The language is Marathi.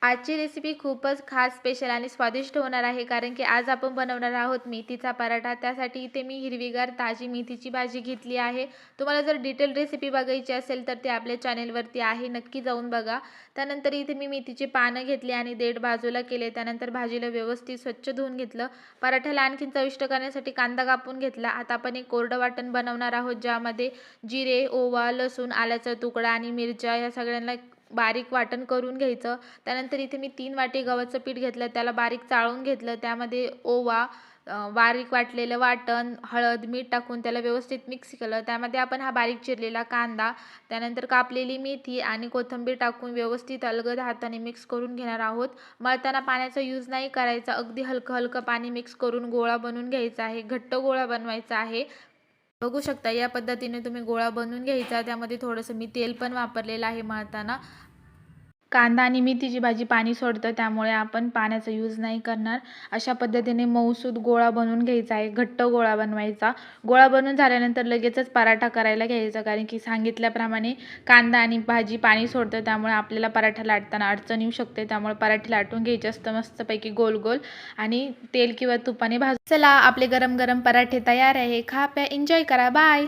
आजची रेसिपी खूपच खास, स्पेशल आणि स्वादिष्ट होणार आहे. कारण की आज आपण बनवणार आहोत मेथीचा पराठा. त्यासाठी इथे मी हिरवीगार ताजी मेथीची भाजी घेतली आहे. तुम्हाला जर डिटेल रेसिपी बघायची असेल तर ते आपल्या चॅनेलवरती आहे, नक्की जाऊन बघा. त्यानंतर इथे मी मेथीची पानं घेतली आणि देठ बाजूला केले. त्यानंतर भाजीला व्यवस्थित स्वच्छ धुवून घेतलं. पराठ्याला आणखीन चविष्ट करण्यासाठी कांदा कापून घेतला. आता आपण एक कोरडं वाटण बनवणार आहोत, ज्यामध्ये जिरे, ओवा, लसूण, आल्याचा तुकडा आणि मिरच्या या सगळ्यांना बारीक वाटण करून घ्यायचं. त्यानंतर इथे मी 3 वाटी गव्हाचं पीठ घेतलं, त्याला बारीक चाळून घेतलं. त्यामध्ये ओवा, बारीक वाटलेलं वाटण, हळद, मीठ टाकून त्याला व्यवस्थित मिक्स केलं. त्यामध्ये आपण हा बारीक चिरलेला कांदा, त्यानंतर कापलेली मेथी आणि कोथिंबीर टाकून व्यवस्थित अलगद हाताने मिक्स करून घेणार आहोत. मळताना पाण्याचा यूज नाही करायचा, अगदी हलकं हलकं पाणी मिक्स करून गोळा बनवून घ्यायचा आहे, घट्ट गोळा बनवायचा आहे. बघू शकता या पद्धतीने तुम्ही गोळा बनवून घ्यायचा. त्यामध्ये थोडंसं मी तेल पण वापरलेलं आहे मळताना. कांदा आणि मेथीची भाजी पाणी सोडतं, त्यामुळे आपण पाण्याचा यूज नाही करणार. अशा पद्धतीने मऊसूद गोळा बनवून घ्यायचा आहे, घट्ट गोळा बनवायचा. गोळा बनवून झाल्यानंतर लगेचच पराठा करायला घ्यायचा, कारण की सांगितल्याप्रमाणे कांदा आणि भाजी पाणी सोडतं, त्यामुळे आपल्याला पराठा लाटताना अडचण येऊ शकते. त्यामुळे पराठे लाटून घ्यायचे असतं मस्तपैकी गोल गोल आणि तेल किंवा तुपाने भाजून. चला, आपले गरम गरम पराठे तयार आहे. खा प्या, एन्जॉय करा. बाय.